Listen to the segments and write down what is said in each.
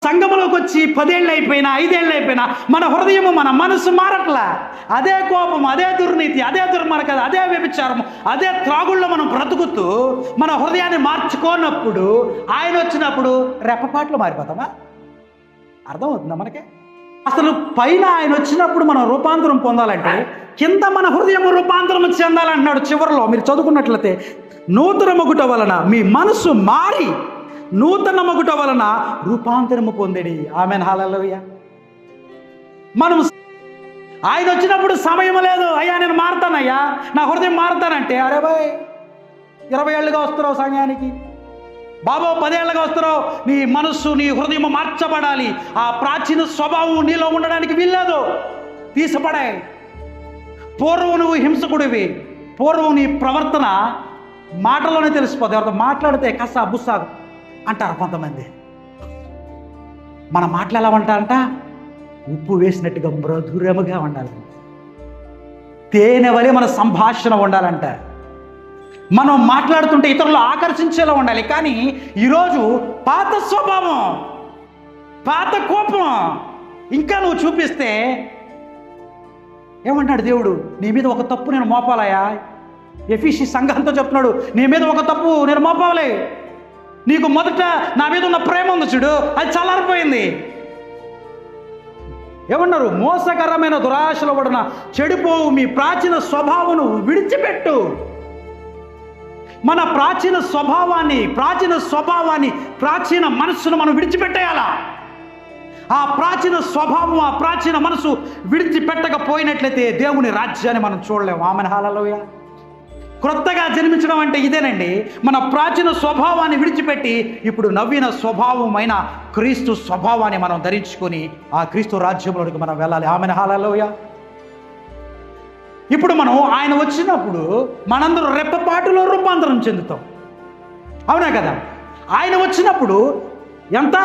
సంఘములోకి వచ్చి 10 ఏళ్ళు అయిపోయినా 5 ఏళ్ళు అయిపోయినా మన హృదయము మన మనసు మారట్లా. అదే కోపం, అదే దుర్నీతి, అదే దుర్మార్గత, అదే వ్యభిచారము, అదే త్రాగుల్లో మనం బ్రతుకుతూ మన హృదయాన్ని మార్చుకోనప్పుడు ఆయన వచ్చినప్పుడు రెప్పపాట్లు మారిపోతామా? అర్థమవుతుందా మనకి? అసలు పైన ఆయన వచ్చినప్పుడు మనం రూపాంతరం పొందాలంటే కింద మన హృదయం రూపాంతరం చెందాలంటున్నాడు. చివరిలో మీరు చదువుకున్నట్లయితే నూతన మొగుట వలన మీ మనసు మారి నూతన మొగుట వలన రూపాంతరము పొందేడి. ఆమెన్, హల్లెలూయా. మనం ఆయన వచ్చినప్పుడు సమయం లేదు. అయ్యా నేను మారుతానయ్యా, నా హృదయం మారుతానంటే, అరే బాయ్ 20 ఏళ్ళుగా వస్తున్నావు సంఘానికి, బాబో 10 ఏళ్ళుగా వస్తున్నావు, నీ మనస్సు నీ హృదయం మార్చబడాలి. ఆ ప్రాచీన స్వభావం నీలో ఉండడానికి వీల్లేదు, తీసిపడాయి. పూర్వం నువ్వు హింసకుడివి, పూర్వం నీ ప్రవర్తన మాటలోనే తెలిసిపోతుంది. ఎవరితో మాట్లాడితే కసా బుస్సా అంటారు కొంతమంది. మన మాటలు ఎలా ఉంటారంట? ఉప్పు వేసినట్టుగా మృదురముగా ఉండాలంట. తేనె వలె మన సంభాషణ ఉండాలంట. మనం మాట్లాడుతుంటే ఇతరులు ఆకర్షించేలా ఉండాలి. కానీ ఈరోజు పాత స్వభావం, పాత కోపం ఇంకా నువ్వు చూపిస్తే ఏమంటాడు దేవుడు? నీ మీద ఒక తప్పు నేను మోపాలయా. ఎఫీసీ సంఘంతో చెప్తున్నాడు, నీ మీద ఒక తప్పు నేను మోపాలి. నీకు మొదట నా మీద ఉన్న ప్రేమ ఉంది చూడు, అది చల్లారిపోయింది. ఏమన్నారు? మోసకరమైన దురాశలో పడిన చెడిపోవు మీ ప్రాచీన స్వభావమును విడిచిపెట్టు. మన ప్రాచీన స్వభావాన్ని, ప్రాచీన మనస్సును మనం విడిచిపెట్టేయాలా. ఆ ప్రాచీన స్వభావం, ఆ ప్రాచీన మనసు విడిచిపెట్టకపోయినట్లయితే దేవుని రాజ్యాన్ని మనం చూడలేము. ఆమెన్, హల్లెలూయా. క్రొత్తగా జన్మించడం అంటే ఇదేనండి. మన ప్రాచీన స్వభావాన్ని విడిచిపెట్టి ఇప్పుడు నవీన స్వభావమైన క్రీస్తు స్వభావాన్ని మనం ధరించుకొని ఆ క్రీస్తు రాజ్యంలోనికి మనం వెళ్ళాలి. ఆమెన్, హల్లెలూయా. ఇప్పుడు మనం ఆయన వచ్చినప్పుడు మనందరూ రెప్పపాటులో రూపాంతరం చెందుతాం. అవునా కదా? ఆయన వచ్చినప్పుడు ఎంత?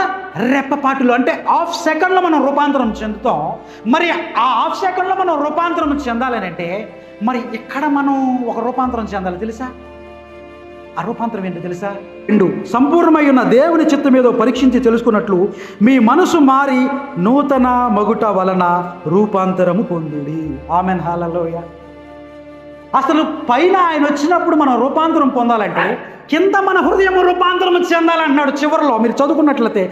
రెప్పపాటులో, అంటే హాఫ్ సెకండ్లో మనం రూపాంతరం చెందుతాం. మరి ఆ హాఫ్ సెకండ్లో మనం రూపాంతరం చెందాలని అంటే మరి ఇక్కడ మనం ఒక రూపాంతరం చెందాలి. తెలుసా? ఆ రూపాంతరం ఏంటో తెలుసా? 2 సంపూర్ణమై ఉన్న దేవుని చిత్తం ఏదో పరీక్షించి తెలుసుకున్నట్లు మీ మనసు మారి నూతన మగుట వలన రూపాంతరము పొందుడి. ఆమెన్, హల్లెలూయా. అసలు పైన ఆయన వచ్చినప్పుడు మనం రూపాంతరం పొందాలంటే కింద మన హృదయం రూపాంతరం చెందాలంటున్నాడు. చివరిలో మీరు చదువుకున్నట్లయితే